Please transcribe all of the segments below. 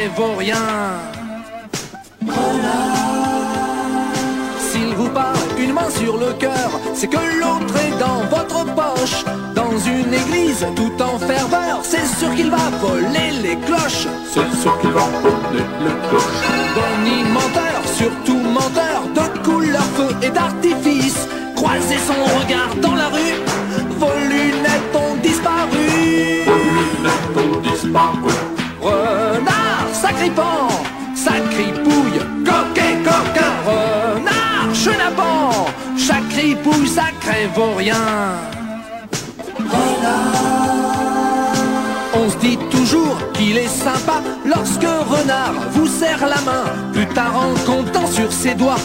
sacré vaurien. S'il vous parle une main sur le cœur, c'est que l'autre est dans votre poche. Dans une église tout en ferveur, c'est sûr qu'il va voler les cloches. C'est sûr qu'il va voler les cloches. Bonnie menteur, surtout menteur, de couleur feu et d'artifice. Croiser son regard dans la rue, vos lunettes ont disparu. Vos lunettes ont disparu. Renard, sacripant, sacripouille, coquet, coquin. Renard, chenapan, sacripouille, sacré vaurien. On se dit toujours qu'il est sympa lorsque Renard vous serre la main. Plus tard en comptant sur ses doigts,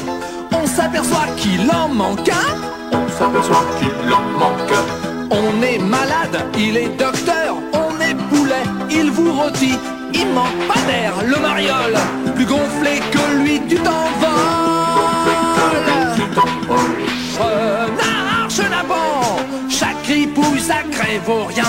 on s'aperçoit qu'il en manque un. On s'aperçoit qu'il en manque un. On est malade, il est docteur. On est poulet, il vous rôtit. Il manque pas d'air, le mariole. Plus gonflé que lui, tu t'envoles. Renard, chenapan, sacripouille, sacré vaurien.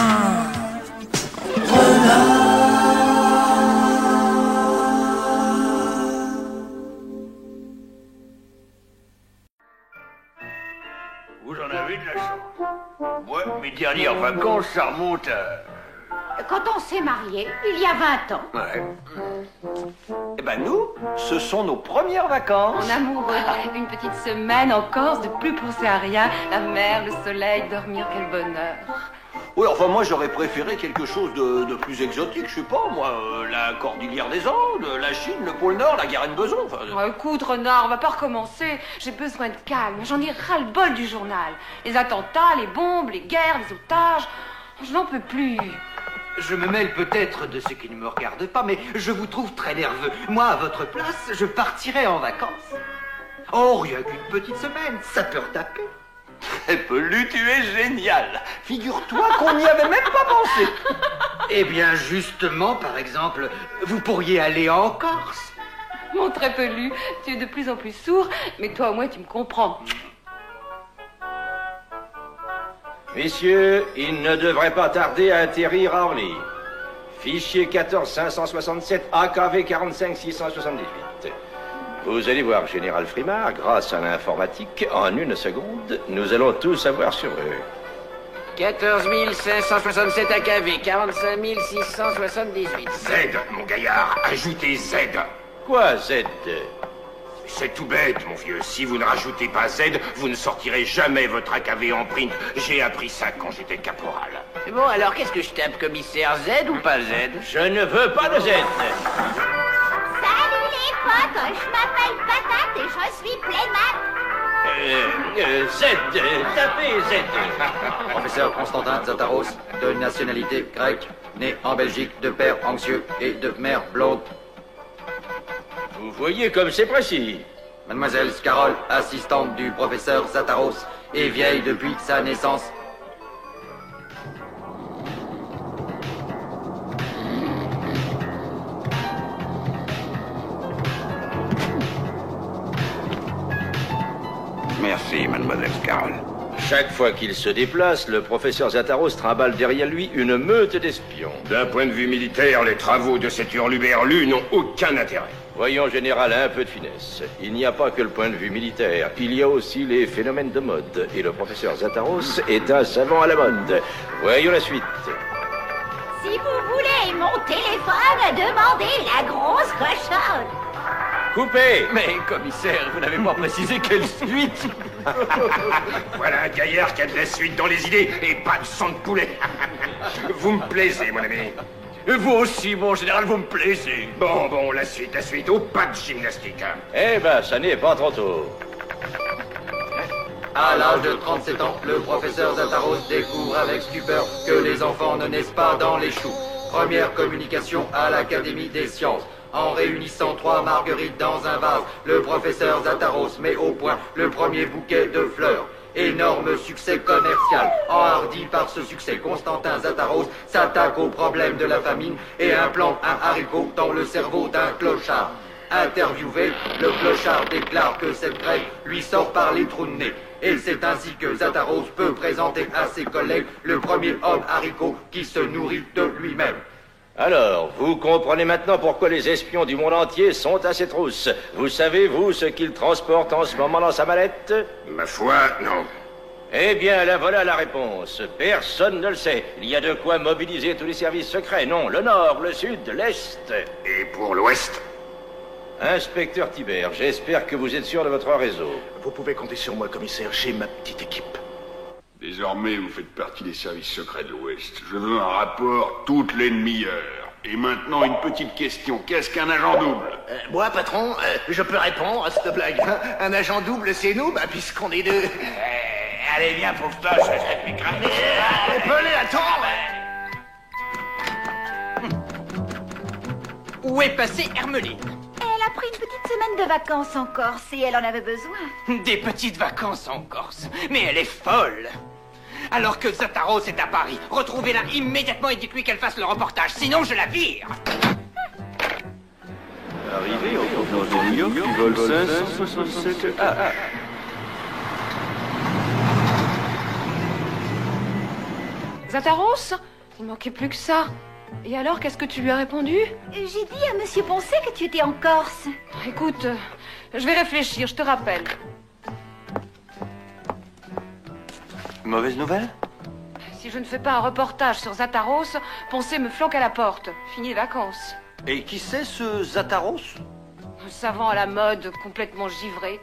Vous en avez de la chance. Moi, mes dernières vacances, ça remonte à... Quand on s'est mariés, il y a 20 ans. Ouais. Eh ben nous, ce sont nos premières vacances. En amoureux, une petite semaine en Corse, de plus penser à rien. La mer, le soleil, dormir, quel bonheur. Oui, enfin moi j'aurais préféré quelque chose de plus exotique, je sais pas moi, la cordillère des Andes, la Chine, le pôle Nord, la Garenne-Beson, enfin... Oh, écoute, Renard, on va pas recommencer. J'ai besoin de calme, j'en ai ras-le-bol du journal. Les attentats, les bombes, les guerres, les otages, je n'en peux plus. Je me mêle peut-être de ce qui ne me regarde pas, mais je vous trouve très nerveux. Moi, à votre place, je partirais en vacances. Oh, rien qu'une petite semaine, ça peut retaper. Pelu, tu es génial. Figure-toi qu'on n'y avait même pas pensé. Eh bien, justement, par exemple, vous pourriez aller en Corse. Mon Trépelu, tu es de plus en plus sourd, mais toi au moins tu me comprends. Messieurs, il ne devrait pas tarder à atterrir à Orly. Fichier 14567 AKV 45678. Vous allez voir, Général Frimard, grâce à l'informatique, en une seconde, nous allons tout savoir sur eux. 14 567 AKV, 45 678. Z, mon gaillard, ajoutez Z. Quoi, Z? C'est tout bête, mon vieux. Si vous ne rajoutez pas Z, vous ne sortirez jamais votre AKV en print. J'ai appris ça quand j'étais caporal. Bon, alors qu'est-ce que je tape, commissaire, Z ou pas Z? Je ne veux pas de Z. Salut les potes, je m'appelle Patate et je suis Playmat. Z, tapez Z. Professeur Constantin Zataros, de nationalité grecque, né en Belgique, de père anxieux et de mère blonde. Vous voyez comme c'est précis. Mademoiselle Scarole, assistante du professeur Zataros, est vieille depuis sa naissance. Merci, mademoiselle Scarole. Chaque fois qu'il se déplace, le professeur Zataros trimballe derrière lui une meute d'espions. D'un point de vue militaire, les travaux de cet hurluberlu n'ont aucun intérêt. Voyons, général, un peu de finesse. Il n'y a pas que le point de vue militaire. Il y a aussi les phénomènes de mode. Et le professeur Zataros est un savant à la mode. Voyons la suite. Si vous voulez mon téléphone, demandez la grosse cochonne. Coupez! Mais commissaire, vous n'avez pas précisé quelle suite. Voilà un gaillard qui a de la suite dans les idées et pas de sang de poulet. Vous me plaisez, mon ami. Vous aussi, mon général, vous me plaisez. Bon, la suite, au pas de gymnastique. Eh ben, ça n'est pas trop tôt. À l'âge de 37 ans, le professeur Zataros découvre avec stupeur que les enfants ne naissent pas dans les choux. Première communication à l'Académie des sciences. En réunissant 3 marguerites dans un vase, le professeur Zataros met au point le premier bouquet de fleurs. Énorme succès commercial. Enhardi par ce succès, Constantin Zataros s'attaque au problème de la famine et implante un haricot dans le cerveau d'un clochard. Interviewé, le clochard déclare que cette grève lui sort par les trous de nez. Et c'est ainsi que Zataros peut présenter à ses collègues le premier homme haricot qui se nourrit de lui-même. Alors, vous comprenez maintenant pourquoi les espions du monde entier sont à ses trousses. Vous savez, vous, ce qu'il transporte en ce moment dans sa mallette? Ma foi, non. Eh bien, la voilà la réponse. Personne ne le sait. Il y a de quoi mobiliser tous les services secrets. Non, le nord, le sud, l'est. Et pour l'ouest? Inspecteur Tibert, j'espère que vous êtes sûr de votre réseau. Vous pouvez compter sur moi, commissaire. J'ai ma petite équipe. Désormais, vous faites partie des services secrets de l'Ouest. Je veux un rapport toutes les demi-heures. Et maintenant, une petite question. Qu'est-ce qu'un agent double? Moi, patron, je peux répondre à cette blague. Un agent double, c'est nous, puisqu'on est deux. Allez, viens, pauvre poche, je vais te m'écraser. Pelé, attends. Où est passée Hermeline? Elle a pris une petite semaine de vacances en Corse et elle en avait besoin. Des petites vacances en Corse. Mais elle est folle. Alors que Zataros est à Paris, retrouvez-la immédiatement et dites-lui qu'elle fasse le reportage, sinon je la vire. Arrivé au provenance de New York, du vol 567A. Zataros? Il manquait plus que ça. Et alors, qu'est-ce que tu lui as répondu? J'ai dit à Monsieur Poncet que tu étais en Corse. Écoute, je vais réfléchir, je te rappelle. Mauvaise nouvelle? Si je ne fais pas un reportage sur Zataros, Poncet me flanque à la porte. Fini les vacances. Et qui c'est, ce Zataros? Un savant à la mode, complètement givré.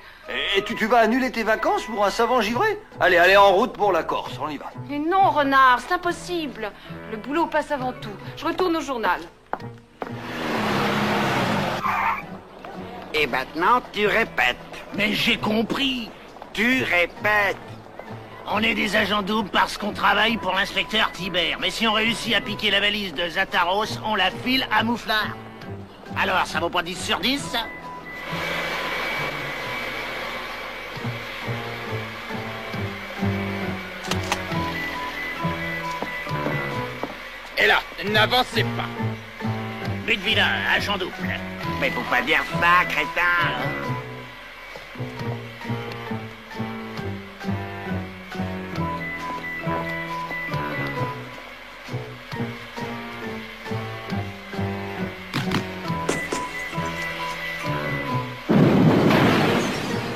Et tu vas annuler tes vacances pour un savant givré? Allez, en route pour la Corse, on y va. Mais non, renard, c'est impossible. Le boulot passe avant tout. Je retourne au journal. Et maintenant, tu répètes. Mais j'ai compris. Tu répètes. On est des agents doubles parce qu'on travaille pour l'inspecteur Tibert. Mais si on réussit à piquer la valise de Zataros, on la file à Mouflard. Alors, ça vaut pas 10 sur 10, ça? Et là, n'avancez pas. But vilain, agent double. Mais faut pas dire ça, crétin.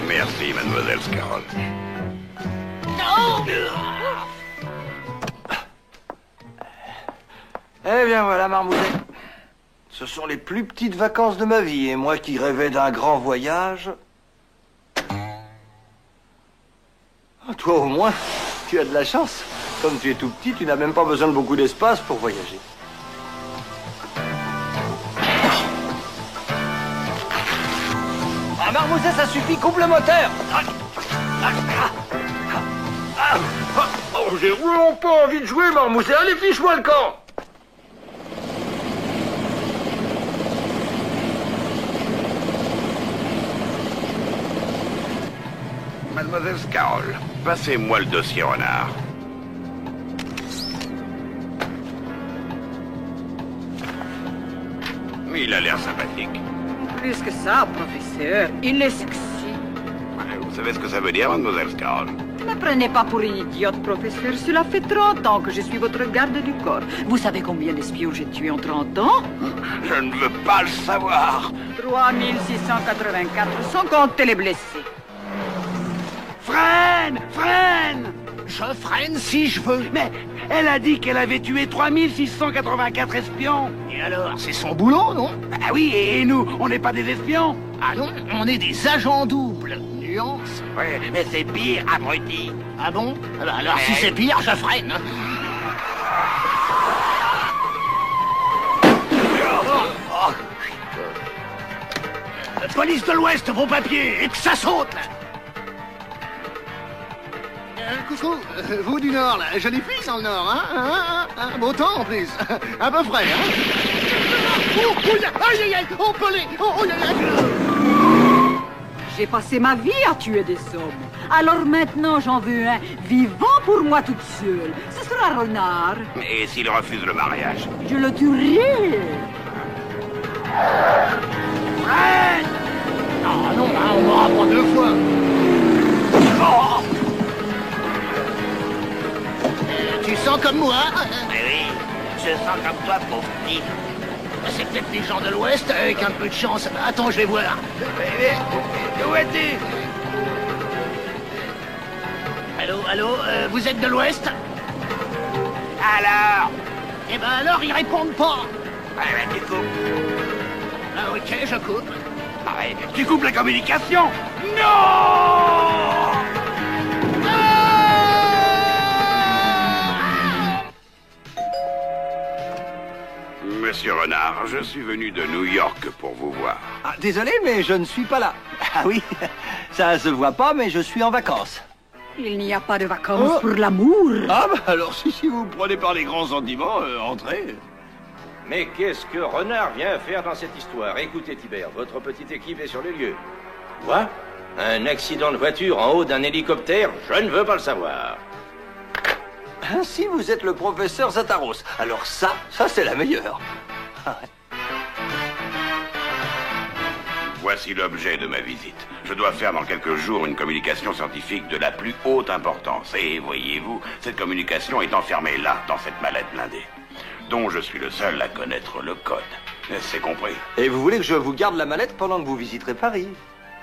Merci, mademoiselle Scarroll. Eh bien voilà, Marmouset. Ce sont les plus petites vacances de ma vie, et moi qui rêvais d'un grand voyage... Toi au moins, tu as de la chance. Comme tu es tout petit, tu n'as même pas besoin de beaucoup d'espace pour voyager. Ah, Marmouset, ça suffit, coupe le moteur. Oh, j'ai vraiment pas envie de jouer, Marmouset. Allez, fiche-moi le camp. Mademoiselle Scarroll, passez-moi le dossier renard. Il a l'air sympathique. Plus que ça, professeur, il est sexy. Vous savez ce que ça veut dire, mademoiselle Scarroll? Ne me prenez pas pour une idiote, professeur. Cela fait 30 ans que je suis votre garde du corps. Vous savez combien d'espions j'ai tués en 30 ans? Je ne veux pas le savoir. 3684, sans compter les blessés. Freine! Freine! Je freine si je veux. Mais elle a dit qu'elle avait tué 3684 espions. Et alors, c'est son boulot, non? Ah oui, et nous, on n'est pas des espions. Ah non, on est des agents doubles. Nuance. Oui, mais c'est pire, abruti. Ah bon? Alors si c'est pire, je freine. Police de l'Ouest, vos papiers, et que ça saute, là. Coucou, vous du Nord, là, jolie fille dans le Nord, hein? Beau temps en plus, à peu près, hein? Oh, aïe, aïe, aïe, oh, pelé, oh, aïe, aïe. J'ai passé ma vie à tuer des hommes. Alors maintenant, j'en veux un vivant pour moi toute seule. Ce sera Renard. Et s'il refuse le mariage? Je le tuerai. Fred! Ah non, hein, on m'aura pas 2 fois. Oh! Tu sens comme moi? Oui, je sens comme toi, pauvre petit. C'est peut-être les gens de l'Ouest, avec un peu de chance. Attends, je vais voir. Où es-tu? Allô, vous êtes de l'Ouest? Alors? Eh ben alors, ils répondent pas. Ouais, tu coupes. Ah ok, je coupe. Arrête. Tu coupes la communication? Non! Monsieur Renard, je suis venu de New York pour vous voir. Ah, désolé, mais je ne suis pas là. Ah oui, ça se voit pas, mais je suis en vacances. Il n'y a pas de vacances pour l'amour. Ah bah alors si vous me prenez par les grands sentiments, entrez. Mais qu'est-ce que Renard vient faire dans cette histoire? Écoutez, Tibère, votre petite équipe est sur les lieux. Quoi? Un accident de voiture en haut d'un hélicoptère? Je ne veux pas le savoir. Ainsi, vous êtes le professeur Zataros. Alors ça c'est la meilleure. Voici l'objet de ma visite. Je dois faire dans quelques jours une communication scientifique de la plus haute importance. Et voyez-vous, cette communication est enfermée là, dans cette mallette blindée, dont je suis le seul à connaître le code. C'est compris? Et vous voulez que je vous garde la mallette pendant que vous visiterez Paris?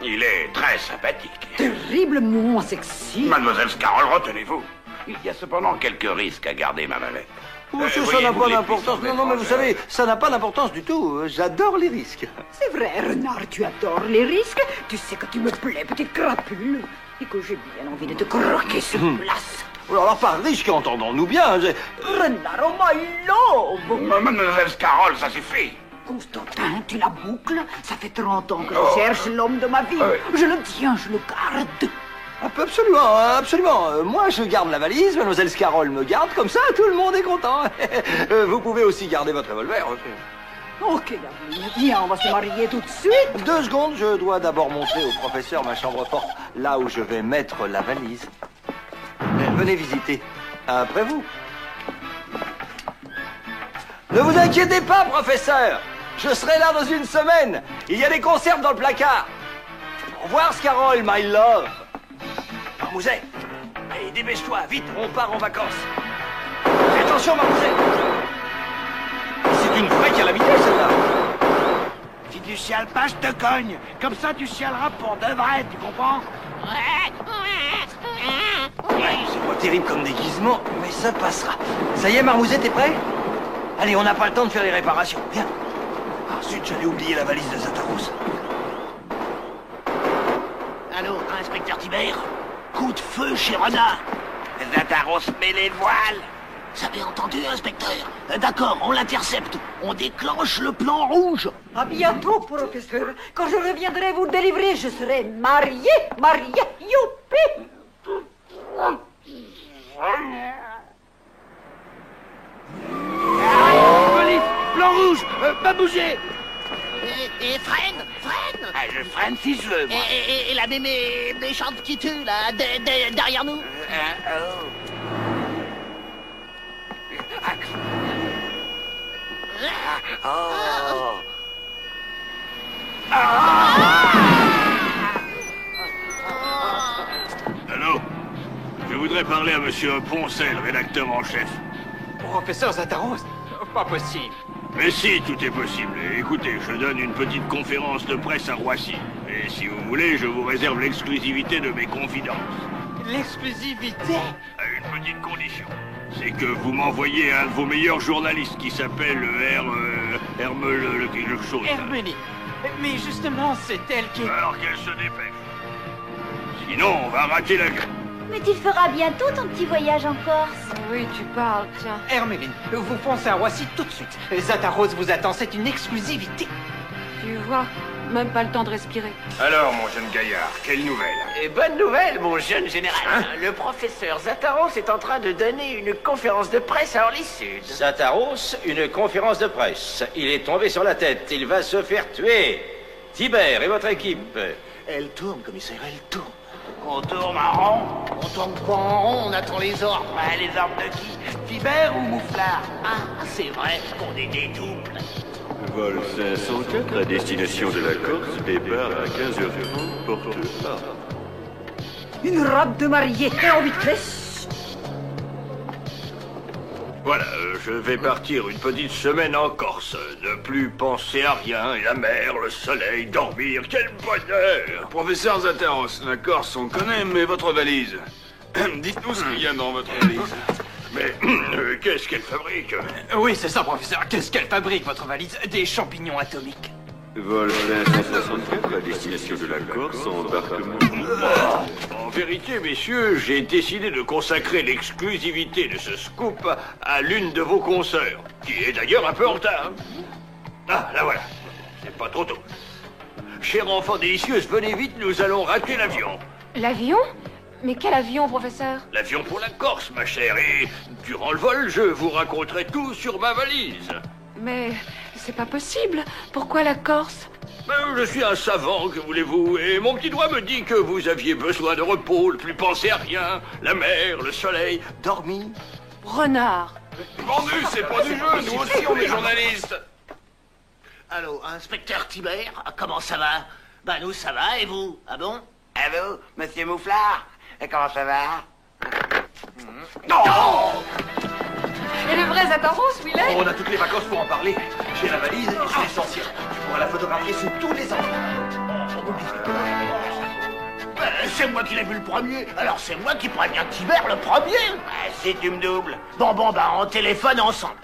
Il est très sympathique. Terriblement sexy. Mademoiselle Scarroll, retenez-vous. Il y a cependant quelques risques à garder ma mallette. Ça n'a pas d'importance. Non, mais vous savez, ça n'a pas d'importance du tout. J'adore les risques. C'est vrai, Renard, tu adores les risques. Tu sais que tu me plais, petite crapule. Et que j'ai bien envie de te croquer sur place. Alors par risque, entendons-nous bien. Renard, oh my love. Mademoiselle Scarroll, ça suffit. Constantin, tu la boucles. Ça fait 30 ans que je cherche l'homme de ma vie. Je le tiens, je le garde. Absolument. Moi, je garde la valise, mademoiselle Scarroll me garde, comme ça, tout le monde est content. Vous pouvez aussi garder votre revolver. Ok, David, viens, on va se marier tout de suite. 2 secondes, je dois d'abord montrer au professeur ma chambre forte, là où je vais mettre la valise. Venez visiter. Après vous. Ne vous inquiétez pas, professeur. Je serai là dans 1 semaine. Il y a des conserves dans le placard. Au revoir, Scarroll, my love. Marmouzet, allez, dépêche-toi, vite, on part en vacances. Fais attention, Marmouzet. C'est une vraie calamité, celle-là. Si tu chiales pas, je te cogne. Comme ça, tu chialeras pour de vrai, tu comprends? Ouais, c'est pas terrible comme déguisement, mais ça passera. Ça y est, Marmouzet, t'es prêt? Allez, on n'a pas le temps de faire les réparations. Viens. Ah, zut, j'allais oublier la valise de Zataros. Allô, inspecteur Tibère? Coup de feu chez Renard. Zataros met les voiles. Vous avez entendu, inspecteur? D'accord, on l'intercepte. On déclenche le plan rouge. À bientôt, professeur. Quand je reviendrai vous délivrer, je serai mariée. Youpi! Police, plan rouge, pas bouger. Et freine. Ah, je freine si je veux, moi. Et la méchante qui tue, là, derrière nous. Allô? Je voudrais parler à monsieur Poncel, rédacteur en chef. Professeur Zataros, pas possible. Mais si, tout est possible. Écoutez, je donne une petite conférence de presse à Roissy. Et si vous voulez, je vous réserve l'exclusivité de mes confidences. L'exclusivité? À une petite condition. C'est que vous m'envoyez un de vos meilleurs journalistes qui s'appelle Hermel quelque chose. Hermélie. Mais justement, c'est elle qui... Alors qu'elle se dépêche. Sinon, on va rater la... Mais tu feras bientôt ton petit voyage en Corse. Oui, tu parles, tiens. Herméline, vous foncez à Roissy tout de suite. Zataros vous attend, c'est une exclusivité. Tu vois, même pas le temps de respirer. Alors, mon jeune gaillard, quelle nouvelle? Et bonne nouvelle, mon jeune général. Le professeur Zataros est en train de donner une conférence de presse à Orly Sud. Zataros, une conférence de presse. Il est tombé sur la tête. Il va se faire tuer. Tibère et votre équipe. Elle tourne, commissaire, elle tourne. On tourne en rond. On tourne pas en rond, on attend les ordres. Les ordres de qui? Tibère ou Mouflard? Ah, c'est vrai qu'on est des doubles. Vol 504 à destination de la Corse, départ à 15h30, porte A. Une robe de mariée et en vitesse. Voilà, je vais partir une petite semaine en Corse. Ne plus penser à rien, et la mer, le soleil, dormir, quel bonheur! Professeur Zataros, la Corse on connaît, mais votre valise. Dites-nous ce qu'il y a dans votre valise. Mais qu'est-ce qu'elle fabrique? Oui, c'est ça, professeur. Qu'est-ce qu'elle fabrique, votre valise? Des champignons atomiques. Vol 564 à destination de la Corse, embarquement. En vérité, messieurs, j'ai décidé de consacrer l'exclusivité de ce scoop à l'une de vos consoeurs, qui est d'ailleurs un peu en retard. Ah, là voilà. C'est pas trop tôt. Chère enfant délicieuse, venez vite, nous allons rater l'avion. L'avion? Mais quel avion, professeur? L'avion pour la Corse, ma chère, et durant le vol, je vous raconterai tout sur ma valise. Mais c'est pas possible. Pourquoi la Corse? Je suis un savant, que voulez-vous, et mon petit doigt me dit que vous aviez besoin de repos, ne plus penser à rien, la mer, le soleil, dormir. Renard. Vendu, c'est pas du jeu, nous aussi on est journalistes. Allô, inspecteur Tibère, comment ça va? Bah nous ça va, et vous? Ah bon? À vous, monsieur Mouflard. Et comment ça va? Non! Et le vrai Zataros, où il est? On a toutes les vacances pour en parler. J'ai la valise et c'est essentiel. Tu pourras la photographier sous tous les angles. C'est moi qui l'ai vu le premier, alors c'est moi qui préviens Tibère le premier. Si tu me doubles. Bon, bah on téléphone ensemble.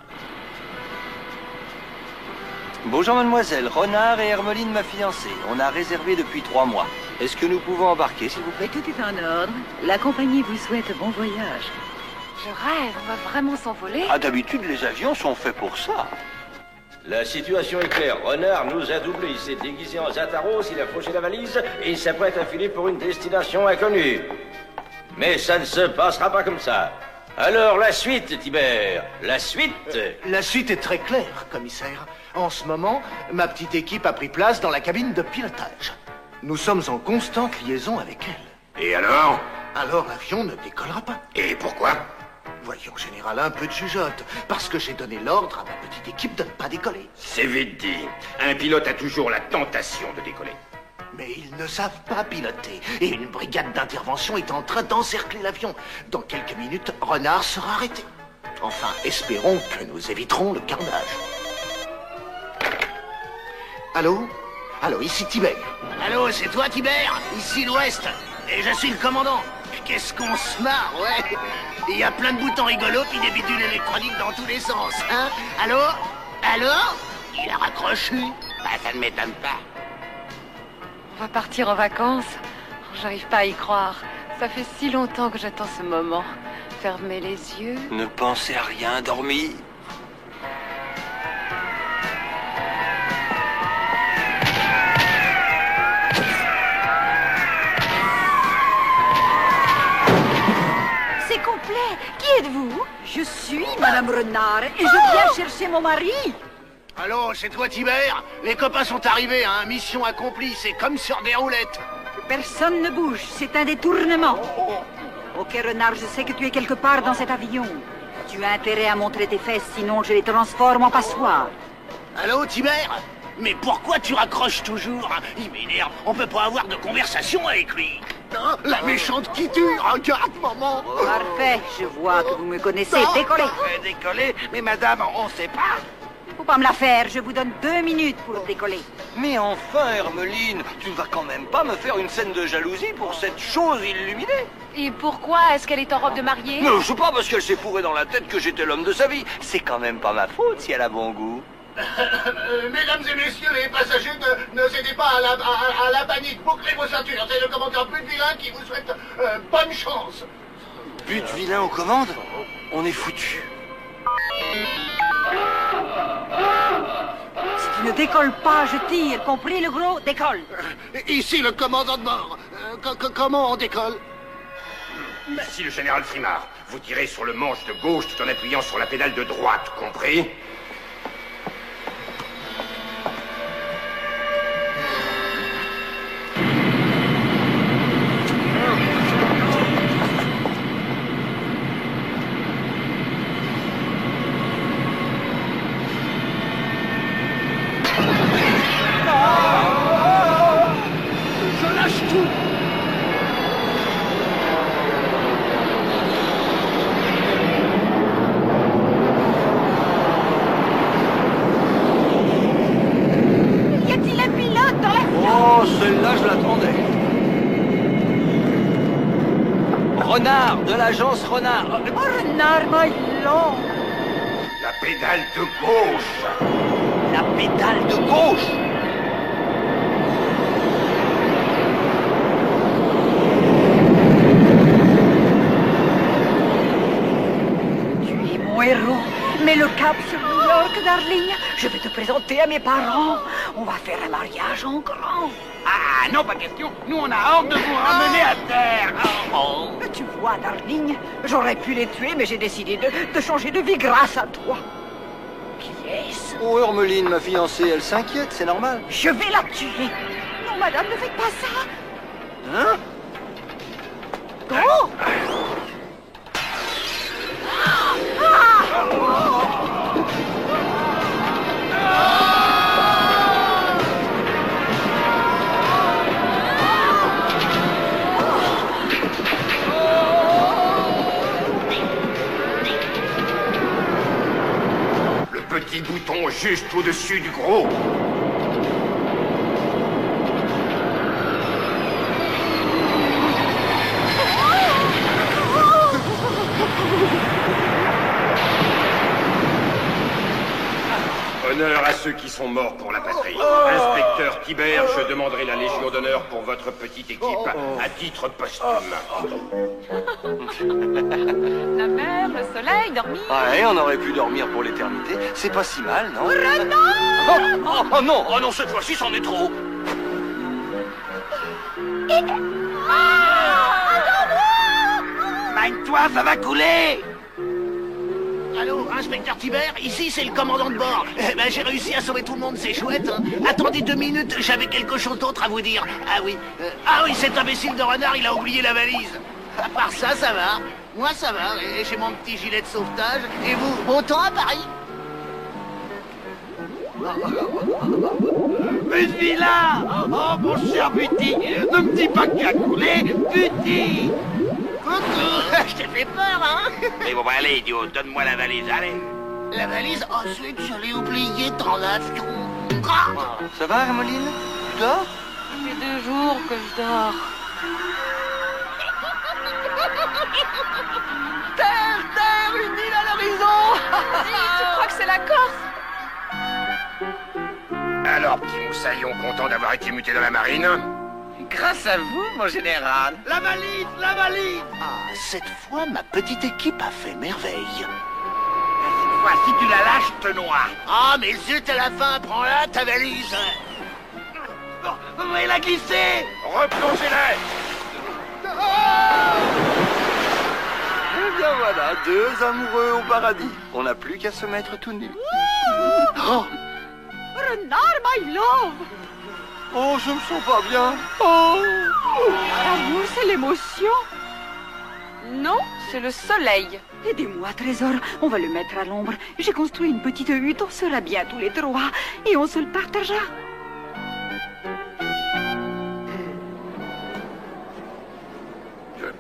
Bonjour mademoiselle, Renard et Hermeline ma fiancée. On a réservé depuis 3 mois. Est-ce que nous pouvons embarquer, s'il vous plaît? Tout est en ordre. La compagnie vous souhaite bon voyage. Je rêve, on va vraiment s'envoler. Ah, d'habitude, les avions sont faits pour ça. La situation est claire. Renard nous a doublé. Il s'est déguisé en Zataros, il a fauché la valise et il s'apprête à filer pour une destination inconnue. Mais ça ne se passera pas comme ça. Alors, la suite, Tibère. La suite. La suite est très claire, commissaire. En ce moment, ma petite équipe a pris place dans la cabine de pilotage. Nous sommes en constante liaison avec elle. Et alors? Alors l'avion ne décollera pas. Et pourquoi? Voyons, général, un peu de jugeote. Parce que j'ai donné l'ordre à ma petite équipe de ne pas décoller. C'est vite dit. Un pilote a toujours la tentation de décoller. Mais ils ne savent pas piloter. Et une brigade d'intervention est en train d'encercler l'avion. Dans quelques minutes, Renard sera arrêté. Enfin, espérons que nous éviterons le carnage. Allô? Allô, ici Tibère. Allô, c'est toi Tibère? Ici l'Ouest. Et je suis le commandant. Qu'est-ce qu'on se marre, ouais. Il y a plein de boutons rigolos puis des bidules électroniques dans tous les sens, hein? Allô? Allô? Il a raccroché. Bah, ça ne m'étonne pas. On va partir en vacances. J'arrive pas à y croire. Ça fait si longtemps que j'attends ce moment. Fermez les yeux. Ne pensez à rien, dormir. C'est complet. Qui êtes-vous? Je suis Madame Renard et je viens chercher mon mari. Allô, c'est toi Tibère? Les copains sont arrivés, hein? Mission accomplie, c'est comme sur des roulettes. Personne ne bouge, c'est un détournement. Ok, Renard, je sais que tu es quelque part dans cet avion. Tu as intérêt à montrer tes fesses, sinon je les transforme en passoire. Allô, Tibère? Mais pourquoi tu raccroches toujours, hein? Il m'énerve, on peut pas avoir de conversation avec lui. Non, la méchante qui tue, regarde, maman. Parfait, je vois que vous me connaissez. Décollez. Décoller? Mais madame, on sait pas. Faut pas me la faire, je vous donne 2 minutes pour décoller. Mais enfin, Hermeline, tu ne vas quand même pas me faire une scène de jalousie pour cette chose illuminée. Et pourquoi est-ce qu'elle est en robe de mariée? Ne sais pas, parce qu'elle s'est fourrée dans la tête que j'étais l'homme de sa vie. C'est quand même pas ma faute si elle a bon goût. Mesdames et messieurs les passagers, ne cédez pas à la panique. Bouclez vos ceintures. C'est le commandant Butte-Vilain qui vous souhaite bonne chance. Butte-Vilain aux commandes? On est foutus. Si tu ne décolles pas, je tire. Compris le gros? Décolle. Ici le commandant de bord. Comment on décolle? Merci le général Frimard. Vous tirez sur le manche de gauche tout en appuyant sur la pédale de droite, compris? Je lâche tout. celle-là, je l'attendais. Renard, de l'agence Renard. Renard, my lord. La pédale de gauche. La pédale de gauche. Tu es mon héros. Mets le cap sur New York, darling. Je vais te présenter à mes parents. On va faire un mariage en grand. Ah, non, pas question. Nous, on a hâte de vous ramener à terre. Oh. Tu vois, darling, j'aurais pu les tuer, mais j'ai décidé de changer de vie grâce à toi. Qui est-ce? Oh, Hermeline, ma fiancée, elle s'inquiète, c'est normal. Je vais la tuer. Non, madame, ne faites pas ça. Hein? Oh! Le petit bouton juste au-dessus du gros. Honneur à ceux qui sont morts pour la patrie. Inspecteur Tibère, je demanderai la Légion d'honneur pour votre petite équipe, à titre posthume. La mer, le soleil, dormir. Ouais, on aurait pu dormir pour l'éternité. C'est pas si mal, non? Renard! Oh non, cette fois-ci, c'en est trop. Mine-toi, ça va couler. Allô, inspecteur Tibère, ici c'est le commandant de bord. Ben, j'ai réussi à sauver tout le monde, c'est chouette. Hein. Attendez 2 minutes, j'avais quelque chose d'autre à vous dire. Ah oui, cet imbécile de renard, il a oublié la valise. À part ça, ça va. Moi, ça va, et j'ai mon petit gilet de sauvetage. Et vous, beau temps à Paris? Mais là! Oh, mon cher Buty, ne me dis pas que tu as coulé, Buty! Je t'ai fait peur, hein? Mais bon, allez, idiot, donne-moi la valise, allez. La valise, ensuite, je l'ai oubliée dans l'avion. Ça va, Hermeline? Tu dors? Ça fait 2 jours que je dors. Terre, une île à l'horizon. Tu crois que c'est la Corse? Alors, petit moussaillon, content d'avoir été muté dans la marine? Grâce à vous, mon général. La valise, la valise! Ah, cette fois, ma petite équipe a fait merveille. Cette fois, si tu la lâches, je te noie. Ah, mais zut, à la fin, prends-la, ta valise. Mais il a glissé! Replongez-la! Eh bien voilà, 2 amoureux au paradis. On n'a plus qu'à se mettre tout nus. Oh! Renard, my love! Oh, je me sens pas bien. Oh! L'amour, c'est l'émotion. Non, c'est le soleil. Aidez-moi, trésor. On va le mettre à l'ombre. J'ai construit une petite hutte. On sera bien tous les 3. Et on se le partagera.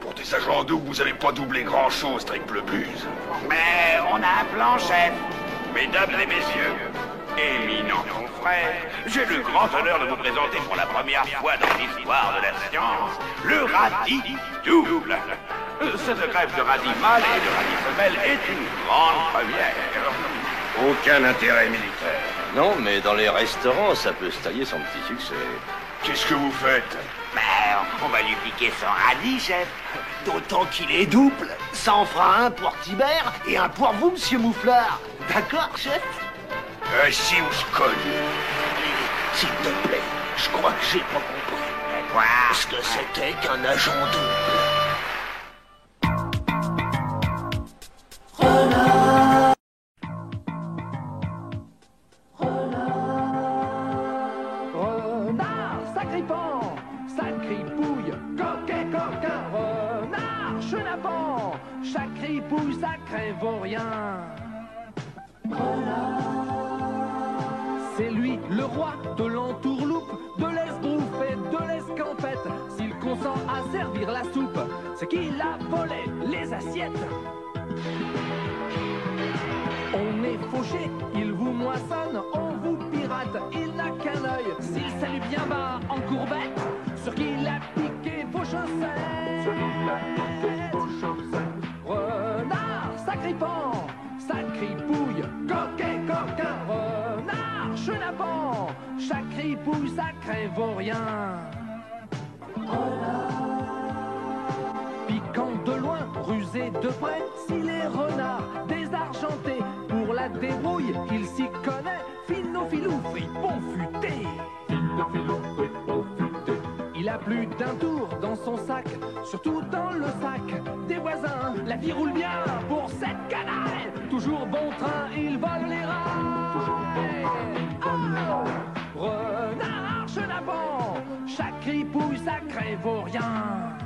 Pour des agents doubles, vous n'avez pas doublé grand-chose, triple buse. Mais on a un plan, chef. Mesdames et messieurs, éminents confrères, j'ai le grand honneur de vous présenter pour la première fois dans l'histoire de la science le radis double. Cette greffe de radis mâle et de radis femelle est une grande première. Aucun intérêt militaire. Non, mais dans les restaurants, ça peut se tailler son petit succès. Qu'est-ce que vous faites? On va lui piquer son radis, chef. D'autant qu'il est double. Ça en fera un pour Tibère et un pour vous, monsieur Mouflard. D'accord, chef? Si on se colle. S'il te plaît, je crois que j'ai pas compris. Quoi? Ce que c'était qu'un agent double. Renard, sacripant, sacripouille, coquet, coquin, renard, chenapan, sacripouille, sacré vaurien. C'est lui, le roi de l'entourloupe, de l'esbrouffe et de l'escampette. S'il consent à servir la soupe, c'est qu'il a volé les assiettes. On est fauché, il vous moissonne, on vous pirate, il n'a qu'un œil. S'il sait venu bien bas en courbette, sur qui il a piqué vos chaussettes. Renard, sacripant, sacripouille, coquet, coquin. Renard, chenapan, sacripouille, sacré vaurien. Piquant de loin, rusé de près, s'il est renard, désargenté, pour la débrouille, il s'y connaît. Finofilou, fripon futé. Finofilou, fripon futé. Il a plus d'un tour dans son sac, surtout dans le sac des voisins. La vie roule bien pour cette canaille, toujours bon train, il vole les rails. Oh, renard, chenapan, chaque ripouille, sacré vaurien.